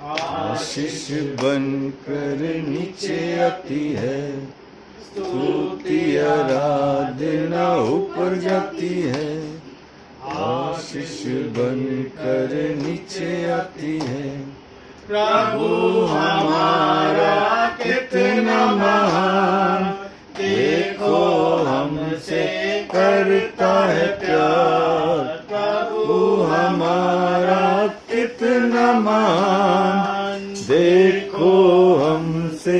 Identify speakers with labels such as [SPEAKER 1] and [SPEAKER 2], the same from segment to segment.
[SPEAKER 1] आशीष बनकर नीचे आती है, स्तुति आराधना ऊपर जाती है। आशीष बनकर नीचे आती है। प्रभु हमारा कितना महान, देखो हमसे करता है प्यार। प्रभु हमारा कितना महान, देखो हमसे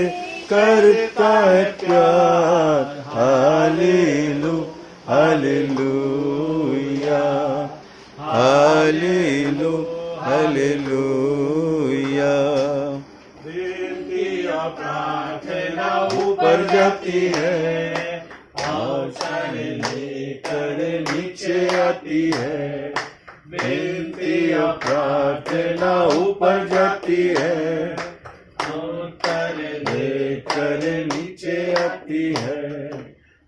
[SPEAKER 1] करता है प्यार। हालेलू हालेलूया, हालेलू हालेलूया। बेटियां प्रार्थना ऊपर जाती है, आशा लेकर नीचे आती है। बेटियां प्रार्थना ऊपर जाती है, लेकर नीचे आती है।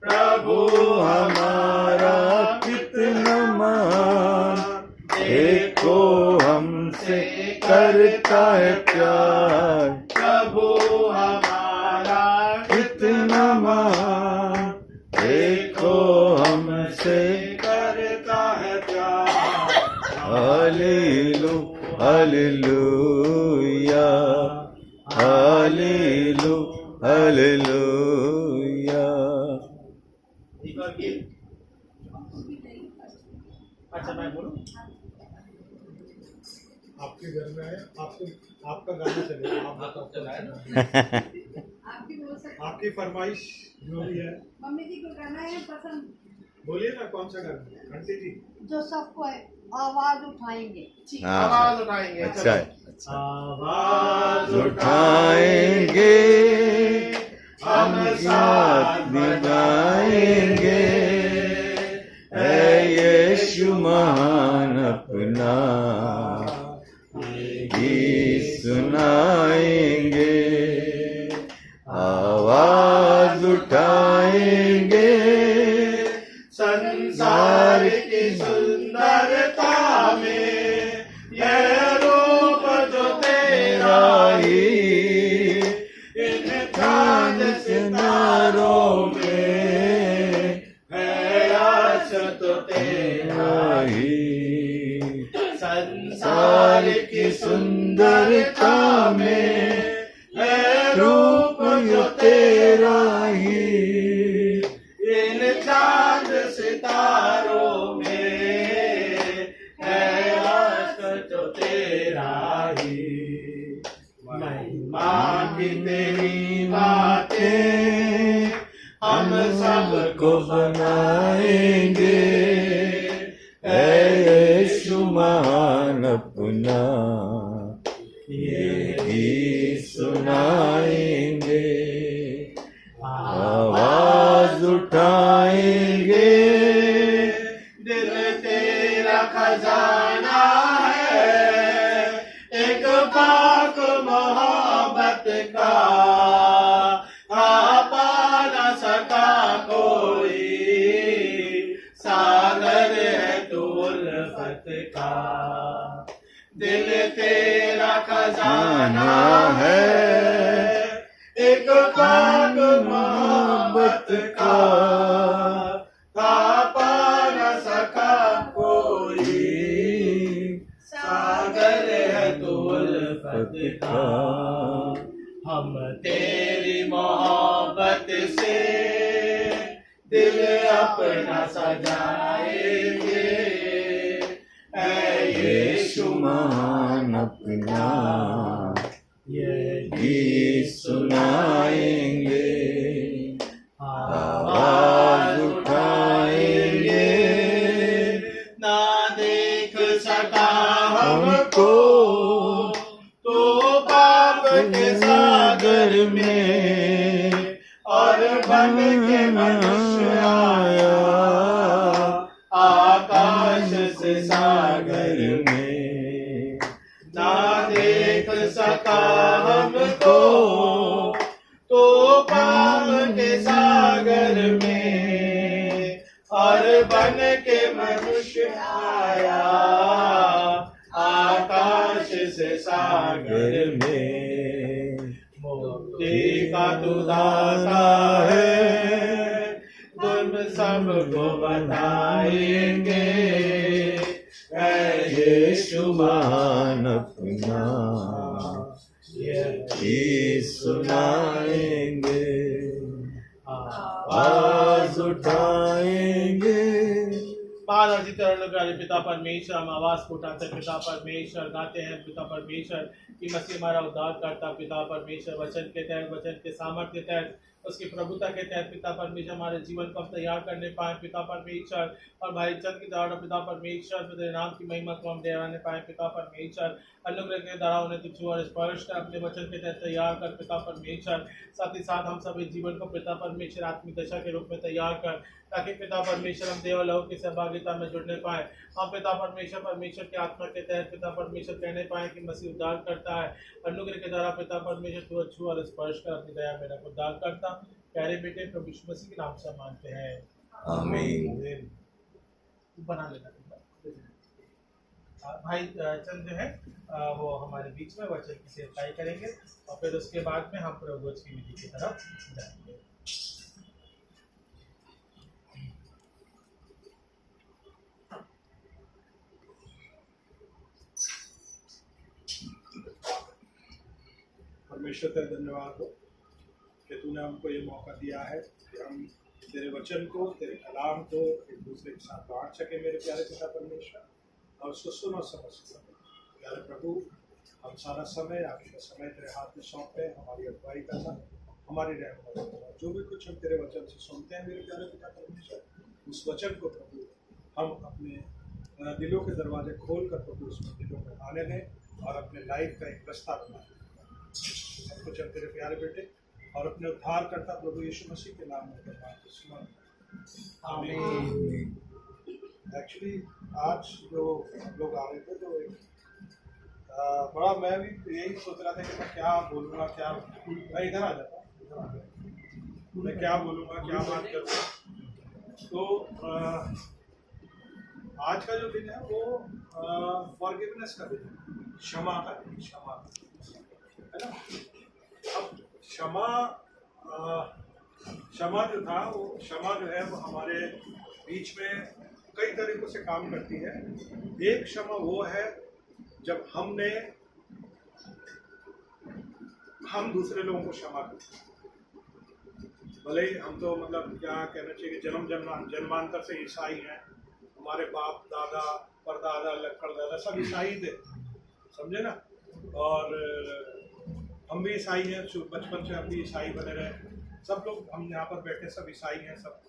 [SPEAKER 1] प्रभु हमारा कितना महान, देखो हमसे करता है प्यार। प्रभु हमारा कितना महान, देखो हमसे करता है प्यार। हालेलू हालेलूया, हालेलू हालेलूया।
[SPEAKER 2] अच्छा मैं बोलूं? आपके घर में है, आपका गाना चलेगा, आप चलाए ना। आपकी फरमाइश जो भी है।
[SPEAKER 3] मम्मी जी को गाना है पसंद,
[SPEAKER 2] बोलिए ना कौन सा गाना, आंटी जी।
[SPEAKER 3] जो सबको है आवाज उठाएंगे।
[SPEAKER 1] आवाज उठाएंगे। अच्छा,
[SPEAKER 2] आवाज
[SPEAKER 1] उठाएंगे, हम साथ निभाएंगे। है यीशु महान अपना गीत सुनाएंगे। आवाज उठाएंगे, संसार की सुंदरता में यह रूप जो तेरा ही। इन चांद सितारों में है आशा तो तेरा ही। संसार की सुंदरता में है रूप जो तेरा ही। इन चांद सितारों में है आशा जो तेरा ही। महिमा की तेरी बातें हम सबको बनाएंगे। ऐ यीशु महान अपना ये गीत सुनाएंगे। आवाज उठाएंगे, दिल तेरा खजाना है, एक पाक मोहब्बत का पा न सका कोई। सागर है तू उल्फत का, दिल तेरा खजाना है, एक पाक मोहब्बत का पा न सका कोई। सागर है तू उल्फत का। हम तेरी मोहब्बत से दिल अपना सजाएंगे। ऐ यीशु महान अपना ये गीत सुनाएंगे। आवाज उठाएंगे, ना देख सका हमको तो पाप के सागर में, और बन के मनुष्य आया आकाश से सागर में। ना देख सका हमको तो पाप के सागर में, और बन के मनुष्य आया आकाश से सागर में मुक्ति का तू दाता है, तुम सबको बताएंगे यीशु महान अपना ये सुनाएंगे, आवाज उठाएंगे।
[SPEAKER 4] महान जी चरण प्यारे पिता परमेश्वर, हम आवाज को उठाते हैं पिता परमेश्वर, गाते हैं पिता परमेश्वर कि मसीह हमारा उद्धार करता पिता परमेश्वर, वचन के तहत, वचन के सामर्थ्य के तहत, उसकी प्रभुता के तहत पिता परमेश्वर हमारे जीवन को हम तैयार करने पाए पिता परमेश्वर, और भाई चंद की द्वारा पिता परमेश्वर तेरे नाम की महिमा को हम देवाने पाए पिता परमेश्वर। अनुग्रह के द्वारा उन्हें तुझ और स्पर्श कर अपने वचन के तहत तैयार कर पिता परमेश्वर। साथ ही साथ हम सभी जीवन को पिता परमेश्वर आत्मिक दशा के रूप में तैयार कर, ताकि पिता परमेश्वर हम देवलोक की सहभागिता में जुड़ने पाए। हम पिता परमेश्वर परमेश्वर के आत्मा के तहत पिता परमेश्वर कहने पाए कि मसीह उद्धार करता है। अनुग्रह के द्वारा पिता परमेश्वर तू छू और स्पर्श कर अपनी दया मेरा उद्धार करता। प्यारे बेटे प्रभु यीशु मसीह के नाम से मानते हैं,
[SPEAKER 1] आमीन।
[SPEAKER 4] बना लेना भाई चंद जो है वो हमारे बीच में वचन की सेवकाई करेंगे, और फिर उसके बाद में हम प्रभुज की विधि की तरफ जाएंगे।
[SPEAKER 2] परमेश्वर तेरा धन्यवाद हो कि तूने हमको ये मौका दिया है कि हम तेरे वचन को, तेरे कलाम को एक दूसरे के साथ बांट सके मेरे प्यारे पिता परमेश्वर, और उसको सुन और समझ सके। प्यारे प्रभु, हम सारा समय आपका समय तेरे हाथ में सौंपते हैं, हमारी अगुवाई करना, हमारी रहनुमाई करना। जो भी कुछ हम तेरे वचन से सुनते हैं मेरे प्यारे पिता परमेश्वर, उस वचन को प्रभु हम अपने दिलों के दरवाजे खोल कर प्रभु उसमें दिलों में आने दें और अपने लाइफ का एक रास्ता बनाएं। सब कुछ हम तेरे प्यारे बेटे और अपने उद्धार करता प्रभु यीशु मसीह के नाम में करना।
[SPEAKER 4] आमीन।
[SPEAKER 2] एक्चुअली आज जो हम लोग आ रहे थे तो एक बड़ा मैं भी यही सोच रहा था कि मैं क्या बोलूँगा, क्या मैं इधर आ जाता, मैं क्या बोलूँगा, क्या बात करूँगा। तो आज का जो दिन है वो फॉरगिवनेस का दिन है, क्षमा का दिन, क्षमा है ना। अब क्षमा जो था वो क्षमा जो है वो हमारे बीच में कई तरीकों से काम करती है। एक क्षमा वो है जब हम दूसरे लोगों को क्षमा करते हैं। भले ही हम तो मतलब क्या कहना चाहिए कि जन्मांतर से ईसाई हैं, हमारे बाप दादा परदादा लड़दादा सब ईसाई थे, समझे ना। और हम भी ईसाई हैं, बचपन से हम भी ईसाई बने रहे। सब लोग हम यहाँ पर बैठे सब ईसाई हैं, सब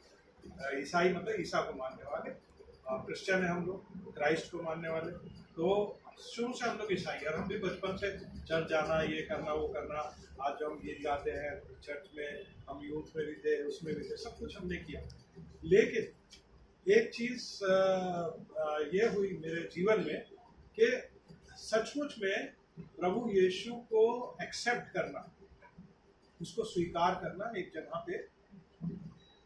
[SPEAKER 2] ईसाई मतलब ईसा को मानने वाले, और क्रिश्चियन है हम लोग, क्राइस्ट को मानने वाले। तो शुरू से हम लोग ईसाई हैं, और हम भी बचपन से चर्च जाना, ये करना वो करना। आज जो हम गीत गाते हैं चर्च में, हम यूथ में भी थे, उसमें भी थे, सब कुछ हमने किया। लेकिन एक चीज़ ये हुई मेरे जीवन में कि सचमुच में प्रभु यीशु को एक्सेप्ट करना, उसको स्वीकार करना एक जगह पे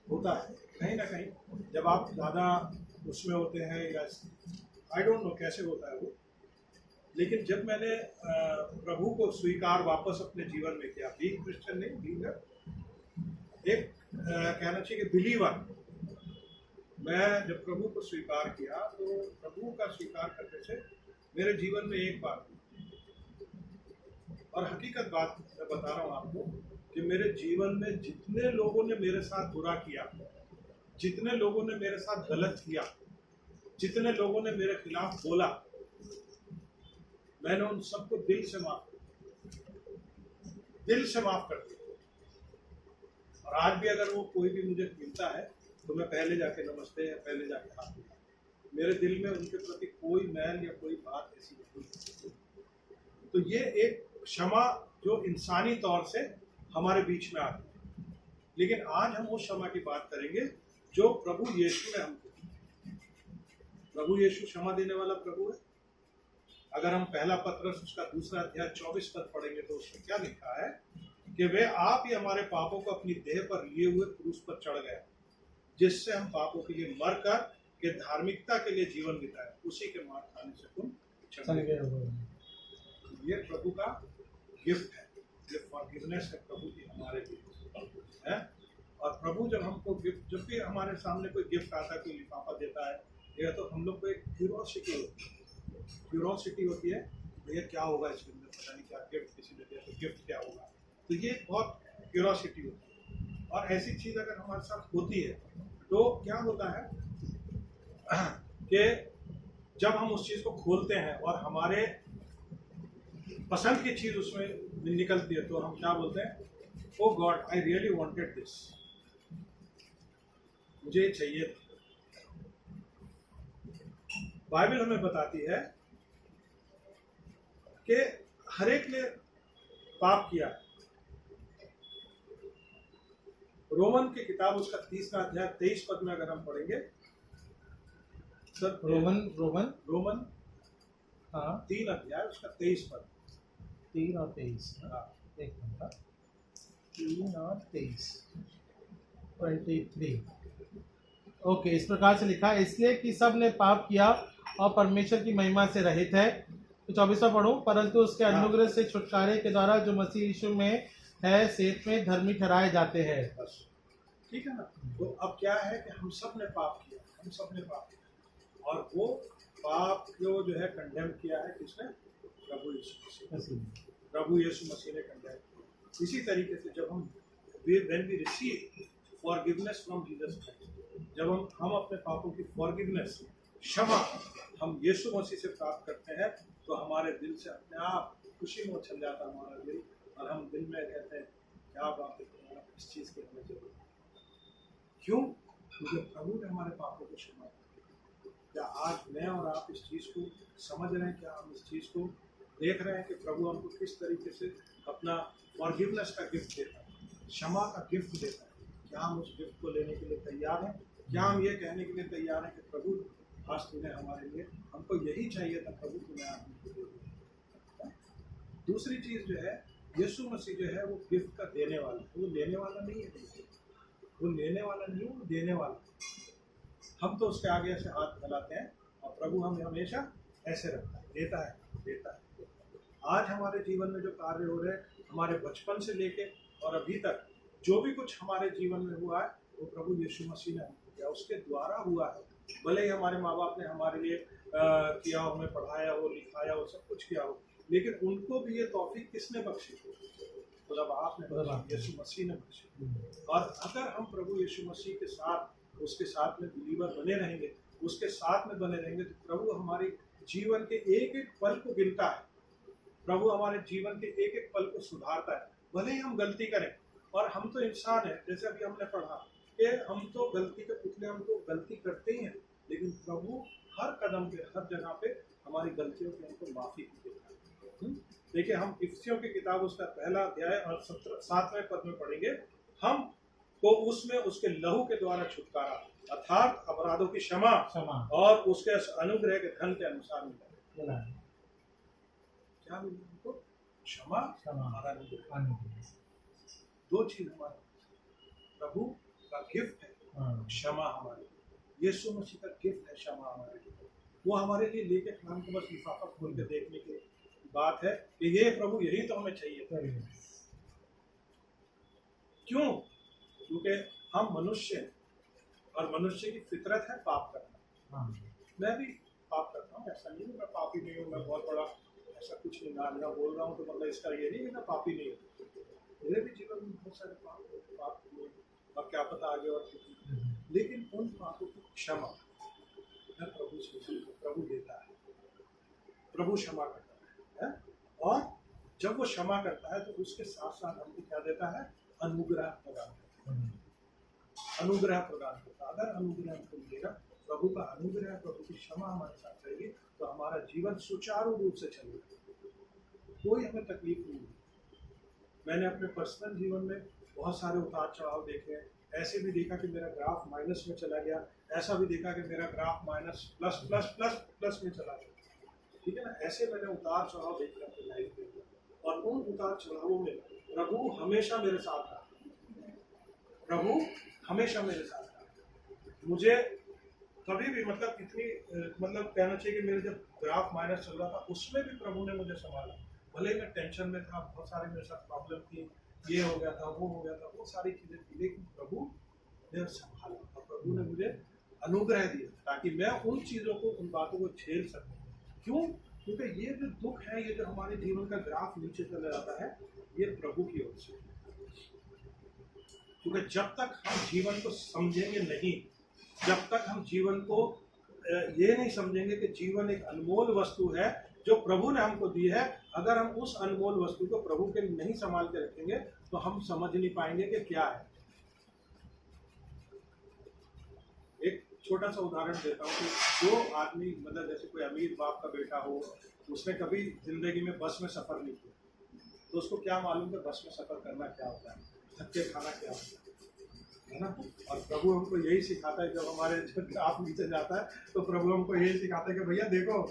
[SPEAKER 2] होता है कहीं ना कहीं। जब आप ज़्यादा उसमें होते हैं या आई डोंट नो कैसे होता है वो, लेकिन जब मैंने प्रभु को स्वीकार वापस अपने जीवन में किया, बीइंग क्रिश्चियन नहीं, बीइंग एक कहना चाहिए कि बिलीवर, मैं जब प्रभु को स्वीकार किया तो प्रभु का स्वीकार करने से मेरे जीवन में एक बात, और हकीकत बात मैं बता रहा हूँ आपको, कि मेरे जीवन में जितने लोगों ने मेरे साथ बुरा किया, जितने लोगों ने मेरे साथ गलत किया, जितने लोगों ने मेरे खिलाफ बोला, मैंने उन सबको दिल से माफ कर दिया। और आज भी अगर वो कोई भी मुझे मिलता है तो मैं पहले जाके नमस्ते या पहले जाके हाथ मिलाता हूं। मेरे दिल में उनके प्रति कोई मैल या कोई बात ऐसी नहीं। तो ये एक क्षमा जो इंसानी तौर से हमारे बीच में आती है, लेकिन आज हम उस क्षमा की बात करेंगे जो प्रभु यीशु ने हमको दी। प्रभु यीशु क्षमा देने वाला प्रभु है। अगर हम पहला पत्रस उसका 2 अध्याय 24 पद पढ़ेंगे तो उसमें क्या लिखा है कि वे आप ही हमारे पापों को अपनी देह पर लिए हुए क्रूस पर चढ़ गए, जिससे हम पापों के लिए मर कर के धार्मिकता के लिए जीवन बिताए, उसी के मार खाने से तुम चढ़ गए। ये प्रभु का गिफ्ट है, ये फॉरगिवनेस है प्रभु की हमारे लिए है। और प्रभु जब हमको गिफ्ट, जब भी हमारे सामने कोई गिफ्ट आता है, कोई लिफाफा देता है, या तो हम लोग को एक क्यूरोसिटी होती है, भैया क्या होगा इसके अंदर, पता नहीं क्या गिफ्ट किसी ने दिया तो गिफ्ट क्या होगा, तो ये बहुत क्यूरोसिटी होती है। और ऐसी चीज़ अगर हमारे साथ होती है तो क्या होता है कि जब हम उस चीज़ को खोलते हैं और हमारे पसंद की चीज़ उसमें निकलती है, तो हम क्या बोलते हैं, oh God I really wanted this, मुझे चाहिए था। बाइबल हमें बताती है कि हर एक ने पाप किया है। रोमन की किताब उसका 3वां अध्याय 23 पद में अगर हम पढ़ेंगे, सर रोमन
[SPEAKER 4] हाँ
[SPEAKER 2] 3 अध्याय उसका 23 पद।
[SPEAKER 4] 3 और 23
[SPEAKER 2] हाँ,
[SPEAKER 4] एक मिनट, 3 और 23 23। ओके, इस प्रकार से लिखा है, इसलिए कि सब ने पाप किया और परमेश्वर की महिमा से रहित है। तो 24वां पढ़ूं, परंतु उसके अनुग्रह से छुटकारे के द्वारा जो मसीह यीशु में है सेत में धर्मी ठहराए जाते हैं।
[SPEAKER 2] बस ठीक है ना। तो अब क्या है कि हम सब ने पाप किया, हम सब ने पाप किया, और वो पाप को जो है कंडेम किया है किसने, प्रभु यीशु मसीह, प्रभु यीशु मसीह ने कंडेम किया। इसी तरीके से जब हम when we receive forgiveness from Jesus Christ, जब हम अपने पापों की फॉरगिवनेस, क्षमा हम यीशु मसीह से प्राप्त करते हैं, तो हमारे दिल से अपने आप खुशी में उछल जाता है हमारा दिल, और हम दिल में कहते हैं क्या बात है, इस चीज़ की हमें जरूरत है। क्यों? क्योंकि प्रभु ने हमारे पापों को क्षमा किया। क्या आज मैं और आप इस चीज़ को समझ रहे हैं? क्या हम इस चीज़ को देख रहे हैं कि प्रभु हमको किस तरीके से अपना फॉरगिवनेस का गिफ्ट देता है, क्षमा का गिफ्ट देता है? क्या हम उस गिफ्ट को लेने के लिए तैयार हैं? क्या हम ये कहने के लिए तैयार हैं कि प्रभु आज तूने हमारे लिए, हमको यही चाहिए था प्रभु, तूने आपको दे दिया। दूसरी चीज़ जो है, यीशु मसीह जो है वो गिफ्ट का देने वाला है, वो लेने वाला नहीं है, वो लेने वाला नहीं है, वो देने वाला है। हम तो उसके आगे ऐसे हाथ फैलाते हैं, और प्रभु हमें हमेशा ऐसे रखता है, देता है, देता है। आज हमारे जीवन में जो कार्य हो रहे हैं, हमारे बचपन से लेके और अभी तक जो भी कुछ हमारे जीवन में हुआ है, वो प्रभु यीशु मसीह ने हमको किया, उसके द्वारा हुआ है। भले ही हमारे माँ बाप ने हमारे लिए किया हो, हमें पढ़ाया हो, लिखाया हो, सब कुछ किया हो, लेकिन उनको भी ये तौफीक किसने बख्शी? खुदा बाप ने बख्शी, यीशु मसीह ने बख्शी। और अगर हम प्रभु यीशु मसीह के साथ, उसके साथ में बिलीवर बने रहेंगे, उसके साथ में बने रहेंगे, तो प्रभु हमारे जीवन के एक एक पल को गिनता है, प्रभु हमारे जीवन के एक एक पल को सुधारता है। भले ही हम गलती करें, और हम तो इंसान हैं, जैसे अभी हमने पढ़ा कि हम तो गलती के पुतले, हम तो गलती करते ही हैं, लेकिन प्रभु हर कदम पे, हर जगह पे हमारी गलतियों की हमको माफ़ी देता है। देखिए, हम इफिसियों की किताब उसका 1 अध्याय और 7वें पद में पढ़ेंगे, हम को उसमें उसके लहू के द्वारा छुटकारा, अर्थात अपराधों की क्षमा और उसके अनुग्रह के धन के अनुसार मिला। क्या मिला हमको? क्षमा और अनुग्रह। दो चीज हमारे प्रभु का गिफ्ट है, क्षमा हमारे लिए, यीशु मसीह का गिफ्ट है क्षमा हमारे लिए। वो हमारे लिए लेके हमको बस लिफाफा खोल के देखने की बात है कि ये प्रभु यही तो हमें चाहिए था। क्यों? क्योंकि हम मनुष्य हैं, और मनुष्य की फितरत है पाप करना। मैं भी पाप करता हूँ, ऐसा नहीं है मैं पापी नहीं हूँ, मैं बहुत बड़ा ऐसा कुछ नहीं, ना बोल रहा हूँ तो मतलब इसका ये नहीं कि मैं पापी नहीं हूँ। मेरे भी जीवन में बहुत सारे पाप हुए, और क्या पता आगे और कितने, लेकिन उन पापों की क्षमा प्रभु से प्रभु देता है, प्रभु क्षमा करता है। और जब वो क्षमा करता है तो उसके साथ साथ हमको क्या देता है? अनुग्रह प्रदान करता है, अनुग्रह प्रदान करता है। अगर अनुग्रह हमको मिलेगा, प्रभु का अनुग्रह, प्रभु की क्षमा हमारे साथ रहेगी, तो हमारा जीवन सुचारू रूप से चलेगा, कोई हमें तकलीफ नहीं होगी। मैंने अपने पर्सनल जीवन में बहुत सारे उतार चढ़ाव देखे हैं। ऐसे भी देखा कि मेरा ग्राफ माइनस में चला गया, ऐसा भी देखा कि मेरा graph minus plus plus plus plus में चला गया। ठीक है ना? ऐसे मैंने उतार चढ़ाव देखा अपनी लाइफ में, और उन उतार चढ़ावों में प्रभु हमेशा मेरे साथ रहा, प्रभु हमेशा मेरे साथ रहा। मुझे कभी भी मतलब इतनी मतलब कहना चाहिए कि मेरे जब ग्राफ माइनस चल रहा था, उसमें भी प्रभु ने मुझे संभाला, भले मैं टेंशन में था, बहुत सारे मेरे साथ प्रॉब्लम थी, ये हो गया था, वो हो गया था, वो सारी चीजें थी, लेकिन प्रभु ने संभाला और प्रभु ने मुझे अनुग्रह दिया ताकि मैं उन चीजों को, उन बातों को झेल सकूं। क्यों? क्योंकि ये जो दुख है, ये जो हमारे जीवन का ग्राफ नीचे चला जाता है, ये प्रभु की ओर से। क्योंकि जब तक हम जीवन को समझेंगे नहीं, जब तक हम जीवन को ये नहीं समझेंगे कि जीवन एक अनमोल वस्तु है जो प्रभु ने हमको दी है, अगर हम उस अनमोल वस्तु को प्रभु के नहीं संभाल के रखेंगे तो हम समझ नहीं पाएंगे कि क्या है। एक छोटा सा उदाहरण देता हूँ कि जो आदमी, मतलब जैसे कोई अमीर बाप का बेटा हो, उसने कभी जिंदगी में बस में सफर नहीं किया, तो उसको क्या मालूम कि बस में सफर करना क्या होता है, धक्के खाना क्या होता है ना। और प्रभु हमको यही सिखाता है, जब हमारे आप नीचे जाता है तो प्रभु हमको यही सिखाता है कि भैया देखो,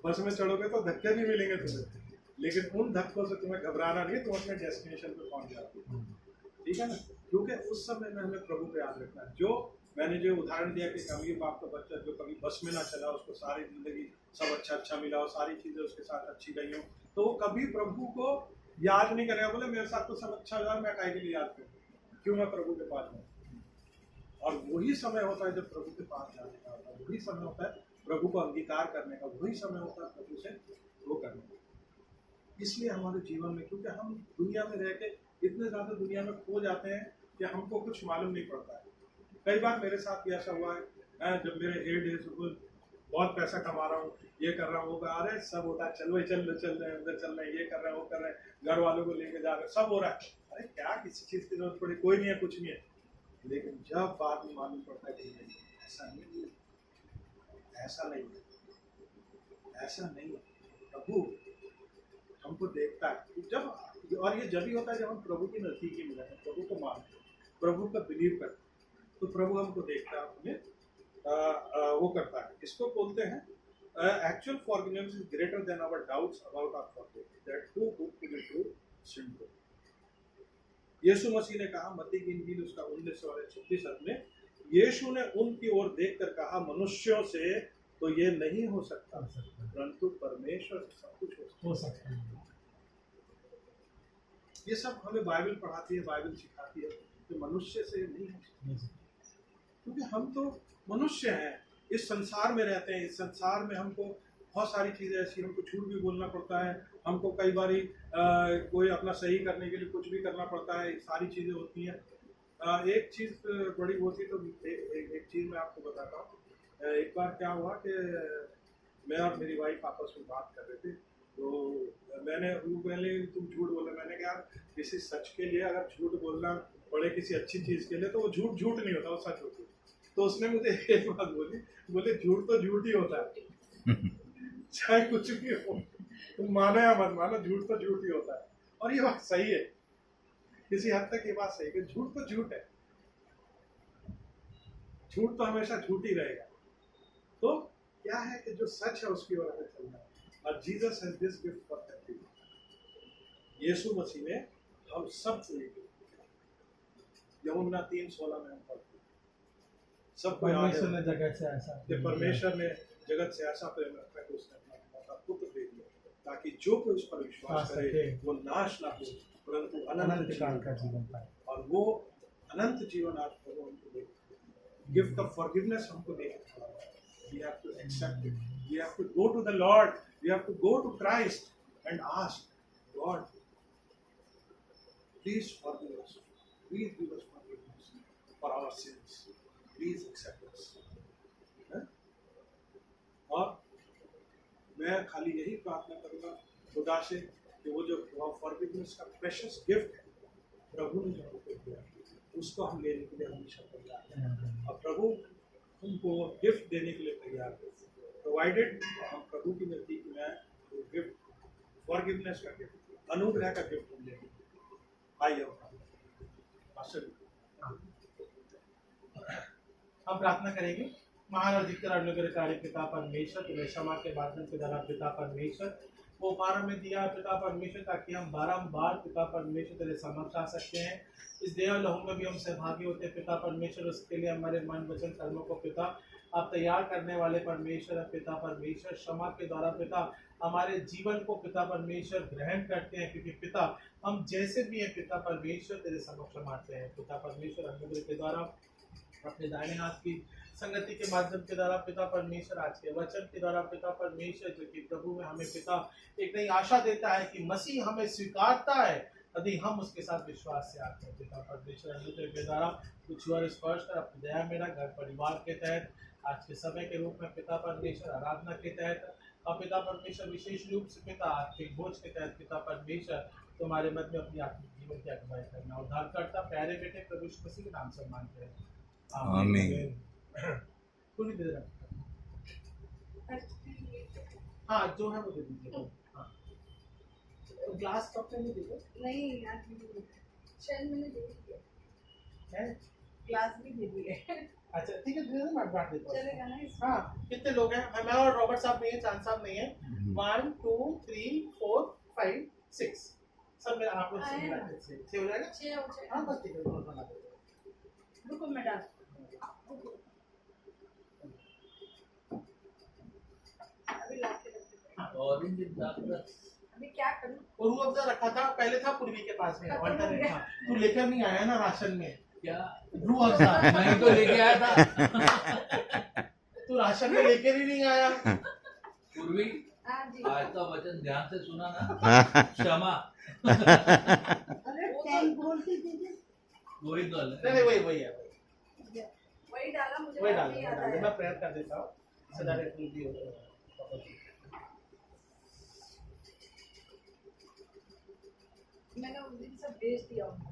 [SPEAKER 2] बस में चढ़ोगे तो धक्के नहीं मिलेंगे तुम्हें, लेकिन उन धक्कों से तुम्हें घबराना नहीं, तुम अपने डेस्टिनेशन पे पहुंच जाओगे। ठीक है ना? क्योंकि उस समय में हमें प्रभु को याद रखना है। जो मैंने जो उदाहरण दिया कि अमीर बाप का बच्चा जो कभी बस में ना चला, उसको सारी जिंदगी सब अच्छा मिला और सारी चीजें उसके साथ अच्छी गई हो, तो वो कभी प्रभु को याद नहीं करेगा। बोले मेरे साथ तो सब अच्छा हुआ, मैं काहे के लिए याद करूँ, क्यों मैं प्रभु के पास जाऊँ। और वही समय होता है जब प्रभु के पास जाने का होता है, वही समय होता है प्रभु को अंगीकार करने का, वही समय होता है प्रभु से वो करने का। इसलिए हमारे जीवन में, क्योंकि हम दुनिया में रह के इतने ज्यादा दुनिया में खो जाते हैं कि हमको कुछ मालूम नहीं पड़ता है। कई बार मेरे साथ भी ऐसा हुआ है, जब मेरे हेड है, बहुत पैसा कमा रहा हूँ, ये कर रहा हूँ, वो अरे सब होता है, चल रहे हैं, उधर चल रहे हैं, ये कर रहे हैं, वो कर रहे हैं, घर वालों को लेके जा रहे हैं, सब हो रहा है। अरे क्या किसी चीज की जरूरत पड़ी, कोई नहीं है, कुछ नहीं है। लेकिन जब बाद में मालूम पड़ता है कि ऐसा नहीं है, ऐसा नहीं है, ऐसा नहीं है, प्रभु हमको देखता है। जब, और ये जब ही होता है जब हम प्रभु की नजदीकी में रहते हैं, प्रभु को मानते हैं, प्रभु का बिलीव करते हैं, तो प्रभु हमको देखता है, हमें वो करता है। इसको बोलते हैं actual forgiveness is greater than our doubts about our forgiveness, that too good to be true simple. Yeshu Masih ने कहा मत्ती की इंजील उसका 19:36 में, यीशु ने उनकी ओर देखकर कहा, मनुष्यों से तो ये नहीं हो सकता, परंतु परमेश्वर से सब कुछ हो सकता है। ये सब हमें बाइबल पढ़ाती है, बाइबल सिखाती है कि मनुष्य से नहीं हो सकता, क्योंकि हम तो मनुष्य हैं, इस संसार में रहते हैं। इस संसार में हमको बहुत सारी चीज़ें ऐसी, हमको झूठ भी बोलना पड़ता है, हमको कई बारी कोई अपना सही करने के लिए कुछ भी करना पड़ता है, सारी चीज़ें होती हैं। एक चीज़ बड़ी होती, तो एक चीज़ मैं आपको बताता हूँ। एक बार क्या हुआ कि मैं और मेरी वाइफ आपस में बात कर रहे थे, तो मैंने पहले तुम झूठ बोले, मैंने कहा किसी सच के लिए अगर झूठ बोलना पड़े किसी अच्छी चीज़ के लिए, तो वो झूठ नहीं होता, वो सच होती है। तो उसने मुझे एक बात बोले झूठ तो झूठ ही होता है, चाहे कुछ भी हो, तुम मानो या मत मानो, झूठ तो झूठ ही होता है। और ये बात सही है, किसी हद तक ये बात सही है कि झूठ तो झूठ है, झूठ तो हमेशा झूठ ही रहेगा। तो क्या है कि जो सच है उसकी ओर हमें चलना है। और Jesus has this gift for everyone. Yeshu Masih ने हम सब को लेकर, यूहन्ना 3:16 में हम पढ़ते हैं, सबको
[SPEAKER 4] परमेश्वर ने जगत से ऐसा
[SPEAKER 2] परमेश्वर ने जगत से ऐसा प्रेम रखा कि उसने अपना पुत्र दे दिया, ताकि जो कोई उस पर विश्वास करे वो नाश ना हो, परंतु अनंत जीवन पाए। और वो अनंत जीवन आज प्रभु हमको दे, गिफ्ट ऑफ फॉरगिवनेस हमको दे। We have to accept it. We have to go to the Lord. We have to go to Christ and ask, God, please forgive us. Please give us forgiveness for our sins. Please accept us. और मैं खाली यही प्रार्थना करूँगा खुदा से कि वो जो फॉरगिवनेस का प्रेशियस गिफ्ट है प्रभु ने जो हमको दिया, उसको हम लेने के लिए हमेशा तैयार हैं। और प्रभु उनको गिफ्ट देने के लिए तैयार है, प्रोवाइडेड हम प्रभु की नजदीक में गिफ्ट, फॉरगिवनेस का गिफ्ट, अनुग्रह का गिफ्ट हम लेंगे। आइए
[SPEAKER 4] हम प्रार्थना करेंगे। महान अधिकतर अनुग्रहकारी पिता परमेश्वर, तुम्हें क्षमा के माध्यम से धरा पिता परमेश्वर, वो उपहार में दिया पिता परमेश्वर, ताकि हम बारंबार पिता परमेश्वर तेरे समक्ष आ सकते हैं। इस देह लहू में भी हम सहभागी होते हैं पिता परमेश्वर, उसके लिए हमारे मन वचन कर्मों को पिता आप तैयार करने वाले परमेश्वर है पिता परमेश्वर। क्षमा के द्वारा पिता हमारे जीवन को पिता परमेश्वर ग्रहण करते हैं, क्योंकि पिता हम जैसे भी हैं पिता परमेश्वर तेरे समक्ष हम आते हैं। पिता परमेश्वर अनुग्रह के द्वारा अपने दाहिने हाथ की संगति के माध्यम के द्वारा पिता परमेश्वर आज के वचन के द्वारा पिता परमेश्वर जो कि प्रभु में हमें पिता एक नई आशा देता है कि मसीह हमें स्वीकारता है यदि हम उसके साथ विश्वास से आते हैं। पिता परमेश्वर अनुग्रह के द्वारा कुछ और स्पर्श कर अपनी दया मेरा घर परिवार के तहत आज के समय के रूप में पिता परमेश्वर आराधना के तहत और पिता परमेश्वर विशेष रूप से पिता आत्मिक बोझ के तहत पिता परमेश्वर तुम्हारे मध्य में अपनी आत्मिक जीवन की अगुवाई करना उद्धार करता प्यारे बेटे प्रभु यीशु मसीह के नाम से मांगते हैं,
[SPEAKER 1] आमीन।
[SPEAKER 4] पूरी देर हाँ जो है वो दे दीजिए। हाँ ग्लास कप में नहीं दीजिए
[SPEAKER 3] नहीं आज भी शायद मैंने दे दिया
[SPEAKER 4] है।
[SPEAKER 3] ग्लास भी दे दिए
[SPEAKER 4] अच्छा ठीक है, दे दो, मैं बांट देता हूँ।
[SPEAKER 3] चलेगा ना इसमें?
[SPEAKER 4] हाँ कितने लोग हैं? मैं और रॉबर्ट साहब नहीं है, चांद साहब नहीं है। 1 2 3 4 5 6 सब मेरा आप लोग से मिला के 6 हो जाएगा।
[SPEAKER 3] 6 हो जाए।
[SPEAKER 4] हाँ बस ठीक है, दोनों बना देते
[SPEAKER 3] रुको मैं डाल अभी ला के रख देते हैं।
[SPEAKER 5] ऑरेंज
[SPEAKER 3] अभी क्या करूं?
[SPEAKER 4] और रूह अफ़ज़ा रखा था पहले, था पूर्वी के पास में
[SPEAKER 3] खत्म हो
[SPEAKER 4] अल्टरनेट
[SPEAKER 3] गया।
[SPEAKER 4] था। तू लेकर नहीं आया ना राशन में
[SPEAKER 5] क्या
[SPEAKER 4] रूह अफ़ज़ा?
[SPEAKER 5] मैं तो लेके आया था।
[SPEAKER 4] तू राशन में लेकर ही नहीं आया।
[SPEAKER 5] पूर्वी
[SPEAKER 3] हाँ जी
[SPEAKER 5] आज का वचन ध्यान से सुना ना, क्षमा
[SPEAKER 3] अरे टैंक बोल के दीजिए
[SPEAKER 5] वही तो
[SPEAKER 4] नहीं
[SPEAKER 5] है।
[SPEAKER 4] नहीं वही है
[SPEAKER 3] वही डाला मुझे
[SPEAKER 4] वही
[SPEAKER 3] बात
[SPEAKER 4] डाल
[SPEAKER 3] नहीं याद
[SPEAKER 4] मैं
[SPEAKER 3] आया।
[SPEAKER 4] प्रयास कर देता हूँ सदा के फूल भी
[SPEAKER 3] मैंने उस दिन सब भेज दिया उनको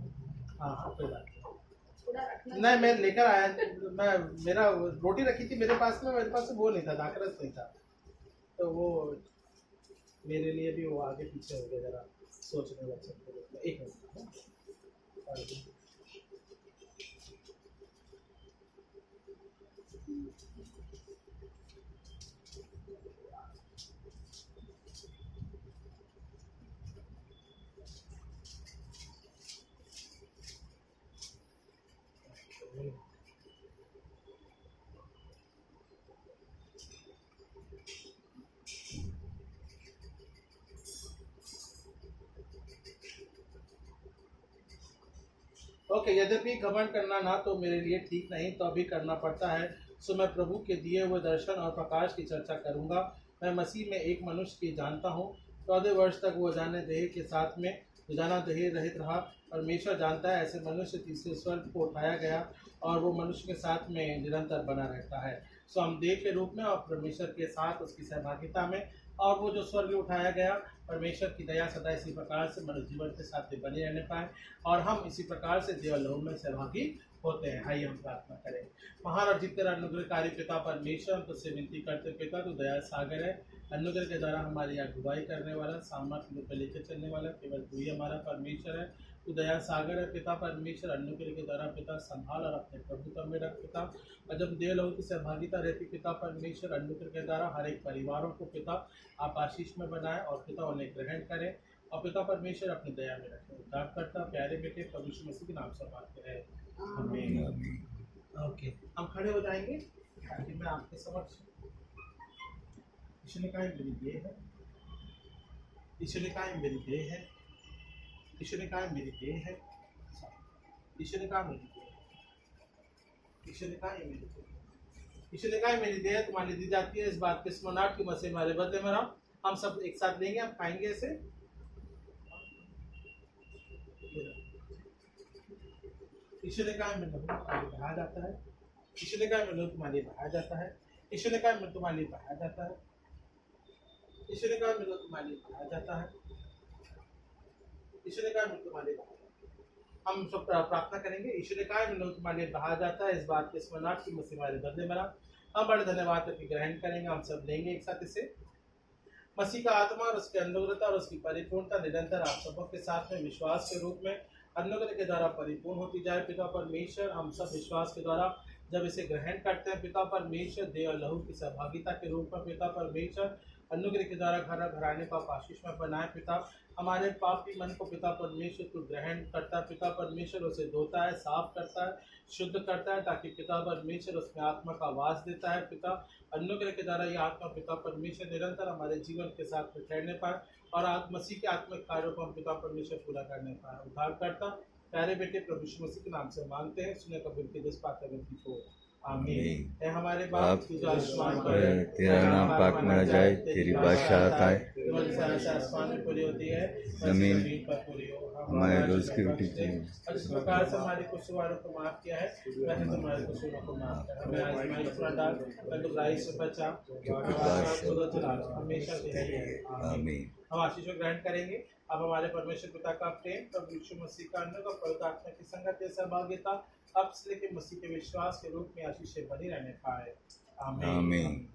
[SPEAKER 4] हाँ हाँ कोई बात नहीं।
[SPEAKER 3] थोड़ा रखना
[SPEAKER 4] नहीं मैं लेकर आया, मैं मेरा रोटी रखी थी मेरे पास में, मेरे पास वो नहीं था, दाखरस नहीं था, तो वो मेरे लिए भी वो आगे पीछे हो गया जरा सोचने लग सकते। एक मिनट ओके यद्यपि घमंड करना ना तो मेरे लिए ठीक नहीं तो अभी करना पड़ता है, सो मैं प्रभु के दिए हुए दर्शन और प्रकाश की चर्चा करूंगा। मैं मसीह में एक मनुष्य की जानता हूँ, 14 वर्ष तक वो जाने देह के साथ में रोजाना देह रहित रहा। परमेश्वर जानता है ऐसे मनुष्य तीसरे स्वर्ग को उठाया गया और वो मनुष्य के साथ में निरंतर बना रहता है। सो हम देह के रूप में और परमेश्वर के साथ उसकी सहभागिता में, और वो जो स्वर्ग उठाया गया परमेश्वर की दया सदा इसी प्रकार से मनुष्य जीवन के साथ में बने रहने पाए और हम इसी प्रकार से देवलोक में सहभागी होते हैं। आइए हम प्रार्थना करें। महान और जितने अनुग्रहकारी पिता परमेश्वर, हम तुझसे विनती करते पिता तू दया सागर है, अनुग्रह के द्वारा हमारी अगुवाई करने वाला, सामर्थ्य पे लेकर चलने वाला केवल तू ही हमारा परमेश्वर है। तू दया सागर है पिता परमेश्वर, अनुग्रह के द्वारा पिता संभाल और अपने प्रभुत्व में रख पिता। और जब देवलोक की सहभागिता रहती पिता परमेश्वर, अनुग्रह के द्वारा हर एक परिवारों को पिता आप आशीष में बनाए और पिता उन्हें ग्रहण करें और पिता परमेश्वर अपनी दया में रखें। उद्धार करता प्यारे बेटे प्रभु यीशु मसीह के नाम से बात करें, आमीन। ओके हम खड़े हो जाएंगे ताकि मैं आपके समक्ष ईश्वर ने कहा मेरी देह है, ईश्वर ने कहा मेरी देह है, ईश्वर ने कहा मेरी देह है, ईश्वर ने कहा मेरी देह है, ईश्वर ने कहा मेरी देह है, ईश्वर ने कहा मेरी देह तुम्हारी दी जाती है। इस बात के स्मरणार्थ की मसीह हमारे बदले में रहो। हम सब एक साथ लेंगे, हम खाएंगे ऐसे। ईश्वर ने कहा मैं तुम्हारे बढ़ाया जाता है, ईश्वर ने कहा मैं तुम्हारे बढ़ाया जाता है, ईश्वर ने कहा मैं तुम्हारे बढ़ाया जाता है, ईश्वर ने कहा मैं तुम्हारे बढ़ाया जाता है, ईश्वर ने कहा मैं तुम्हारे बढ़ाया। हम सब प्रार्थना करेंगे। ईश्वर ने कहा मैं तुम्हारे बढ़ाया जाता है। इस बात के स्मरणार्थ की मसीह हमारे बदले में रहा। हम बड़े धन्यवाद करके ग्रहण करेंगे। हम सब लेंगे एक साथ इसे। मसीह का आत्मा और उसकी अनुग्रहता और उसकी परिपूर्णता निरंतर आप सबों के साथ में विश्वास के रूप में अनुग्रह के द्वारा परिपूर्ण होती जाए। पिता परमेश्वर, हम सब विश्वास के द्वारा जब इसे ग्रहण करते हैं पिता परमेश्वर, देह और लहू की सहभागिता के रूप में पिता परमेश्वर, अनुग्रह के द्वारा घर घराने को आप आशीषमय बनाए पिता। हमारे पापी मन को पिता परमेश्वर तू ग्रहण करता है पिता परमेश्वर, उसे धोता है, साफ करता है, शुद्ध करता है, ताकि पिता परमेश्वर उसमें आत्मा का वास देता है पिता। अनुग्रह के द्वारा यह आत्मा पिता परमेश्वर निरंतर हमारे जीवन के साथ में ठहरने पाए और मसीह के आत्मिक कार्यों को हम पिता परमेश्वर पूरा करने पाए। उद्धार करता प्यारे बेटे प्रभु यीशु मसीह के नाम से मांगते हैं, सुने कबूल की दिस पात्र को आमीन। है हमारे बाप तू जो आसमान पर है,
[SPEAKER 1] तेरा नाम पाक माना जाए, तेरी बादशाहत आए,
[SPEAKER 4] तुम्हारी सहायता आसमान में पूरी होती है,
[SPEAKER 1] जमीन
[SPEAKER 4] पर पूरी हो।
[SPEAKER 1] हमारे रोज की रोटी चाहिए।
[SPEAKER 4] और इस प्रकार से हमारे कुशवारों को माफ किया है, वैसे तुम्हारे कुशवारों को माफ कर। हमें आजमाइश में डाल, पर बुराई से बचा, हमेशा के लिए
[SPEAKER 1] आमीन।
[SPEAKER 4] हम आशीष को ग्रहण करेंगे। अब हमारे परमेश्वर पिता का प्रेम, प्रभु यीशु मसीह का अन्न और पवित्र आत्मा की संगत या सहभागिता अब से लेकर मसीह के विश्वास के रूप में आशीष से बनी रहने पाए।
[SPEAKER 1] आमीन।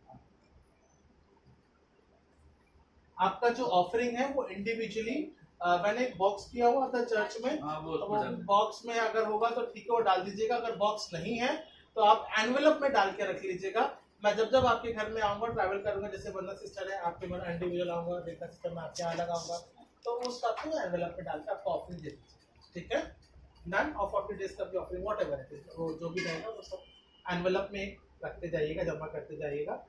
[SPEAKER 4] आपका जो ऑफरिंग है वो इंडिविजुअली मैंने एक बॉक्स किया हुआ था चर्च में,
[SPEAKER 5] हाँ, वो
[SPEAKER 4] तो बॉक्स में अगर होगा तो ठीक है वो डाल दीजिएगा। अगर बॉक्स नहीं है तो आप एनवेलप में डाल के रख लीजिएगा। मैं जब जब आपके घर में आऊंगा, ट्रैवल करूंगा, जैसे वंदना सिस्टर है आपके घर इंडिविजुअल आऊंगा, रेखा सिस्टर में आपके यहाँ लगाऊंगा, तो उस आपको एनवेलप में डाल के आपको ऑफरिंग दे दीजिए, ठीक है। नन ऑफ 40 डेज का भी offering what ever it is, वो जो भी रहेगा वो सब एनवेलप में रखते जाइएगा, जमा करते जाइएगा।